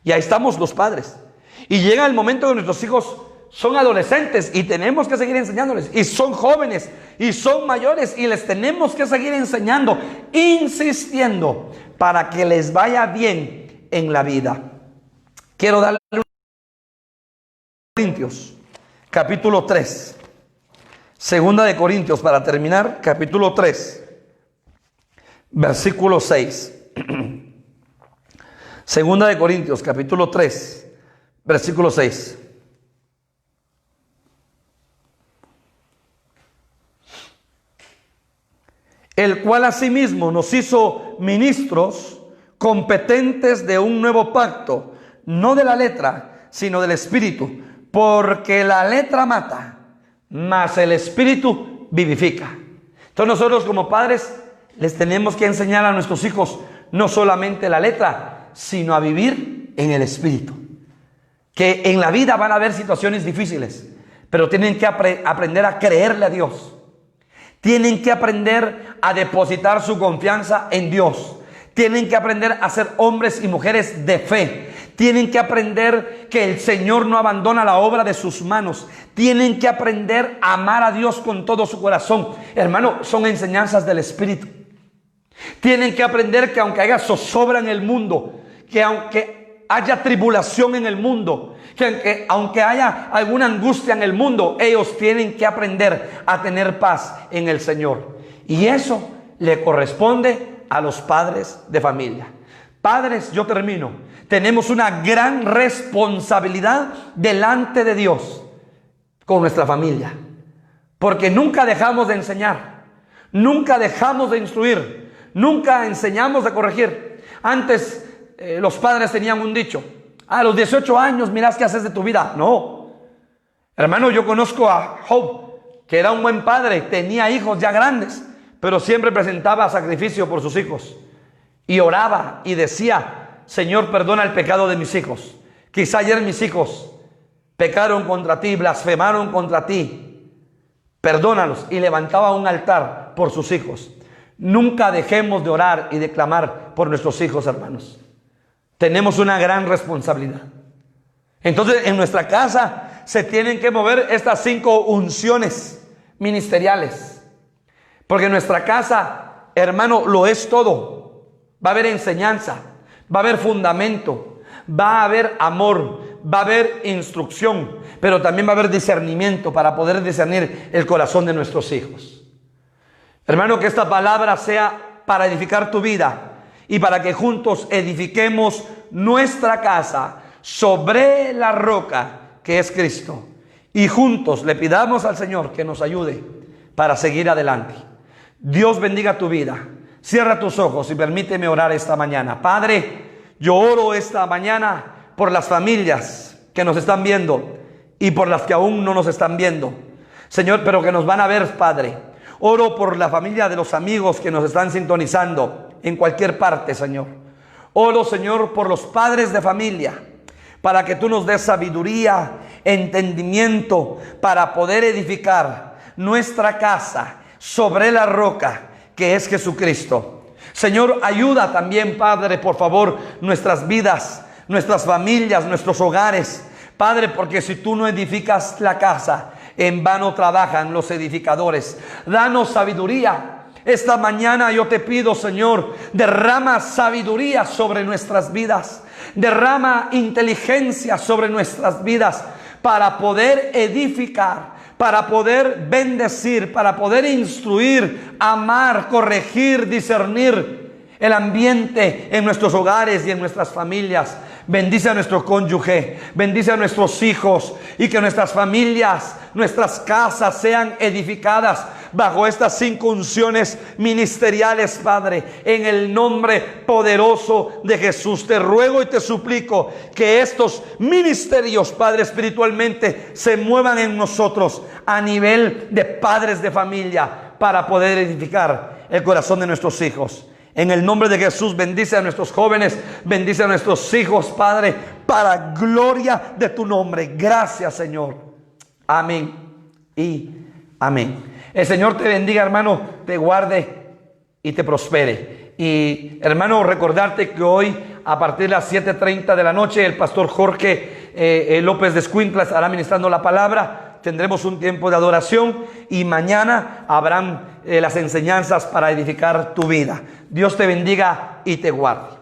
Y ahí estamos los padres. Y llega el momento que nuestros hijos son adolescentes y tenemos que seguir enseñándoles. Y son jóvenes y son mayores y les tenemos que seguir enseñando, insistiendo para que les vaya bien en la vida. Quiero darle Corintios, capítulo 3. Segunda de Corintios, para terminar, capítulo 3, versículo 6. Segunda de Corintios, capítulo 3, versículo 6. El cual asimismo nos hizo ministros competentes de un nuevo pacto, no de la letra, sino del Espíritu, porque la letra mata, mas el Espíritu vivifica. Entonces nosotros como padres les tenemos que enseñar a nuestros hijos no solamente la letra, sino a vivir en el Espíritu. Que en la vida van a haber situaciones difíciles, pero tienen que aprender a creerle a Dios. Tienen que aprender a depositar su confianza en Dios. Tienen que aprender a ser hombres y mujeres de fe. Tienen que aprender que el Señor no abandona la obra de sus manos. Tienen que aprender a amar a Dios con todo su corazón. Hermano, son enseñanzas del Espíritu. Tienen que aprender que aunque haya zozobra en el mundo, que aunque haya tribulación en el mundo, que aunque haya alguna angustia en el mundo, ellos tienen que aprender a tener paz en el Señor. Y eso le corresponde a los padres de familia. Padres, yo termino. Tenemos una gran responsabilidad delante de Dios con nuestra familia, porque nunca dejamos de enseñar, nunca dejamos de instruir, nunca enseñamos de corregir. Antes los padres tenían un dicho: a los 18 años mirás qué haces de tu vida. No, hermano, yo conozco a Job, que era un buen padre, tenía hijos ya grandes, pero siempre presentaba sacrificio por sus hijos y oraba y decía: Señor, perdona el pecado de mis hijos. Quizá ayer mis hijos pecaron contra ti, blasfemaron contra ti, perdónalos. Y levantaba un altar por sus hijos. Nunca dejemos de orar y de clamar por nuestros hijos, hermanos. Tenemos una gran responsabilidad. Entonces, en nuestra casa se tienen que mover estas 5 unciones ministeriales, porque en nuestra casa, hermano, lo es todo. Va a haber enseñanza, va a haber fundamento, va a haber amor, va a haber instrucción, pero también va a haber discernimiento para poder discernir el corazón de nuestros hijos. Hermano, que esta palabra sea para edificar tu vida y para que juntos edifiquemos nuestra casa sobre la roca que es Cristo. Y juntos le pidamos al Señor que nos ayude para seguir adelante. Dios bendiga tu vida. Cierra tus ojos y permíteme orar esta mañana. Padre, yo oro esta mañana por las familias que nos están viendo y por las que aún no nos están viendo, Señor, pero que nos van a ver, Padre. Oro por la familia de los amigos que nos están sintonizando en cualquier parte, Señor. Oro, Señor, por los padres de familia, para que tú nos des sabiduría, entendimiento, para poder edificar nuestra casa sobre la roca que es Jesucristo. Señor, ayuda también, Padre, por favor, nuestras vidas, nuestras familias, nuestros hogares, Padre, porque si tú no edificas la casa, en vano trabajan los edificadores. Danos sabiduría. Esta mañana yo te pido, Señor, derrama sabiduría sobre nuestras vidas. Derrama inteligencia sobre nuestras vidas para poder edificar, para poder bendecir, para poder instruir, amar, corregir, discernir el ambiente en nuestros hogares y en nuestras familias. Bendice a nuestro cónyuge, bendice a nuestros hijos, y que nuestras familias, nuestras casas sean edificadas bajo estas 5 unciones ministeriales, Padre, en el nombre poderoso de Jesús. Te ruego y te suplico que estos ministerios, Padre, espiritualmente se muevan en nosotros a nivel de padres de familia para poder edificar el corazón de nuestros hijos. En el nombre de Jesús, bendice a nuestros jóvenes, bendice a nuestros hijos, Padre, para gloria de tu nombre. Gracias, Señor. Amén y amén. El Señor te bendiga, hermano, te guarde y te prospere. Y, hermano, recordarte que hoy, a partir de las 7:30 de la noche, el pastor Jorge López de Escuintla estará ministrando la palabra. Tendremos un tiempo de adoración y mañana habrán las enseñanzas para edificar tu vida. Dios te bendiga y te guarde.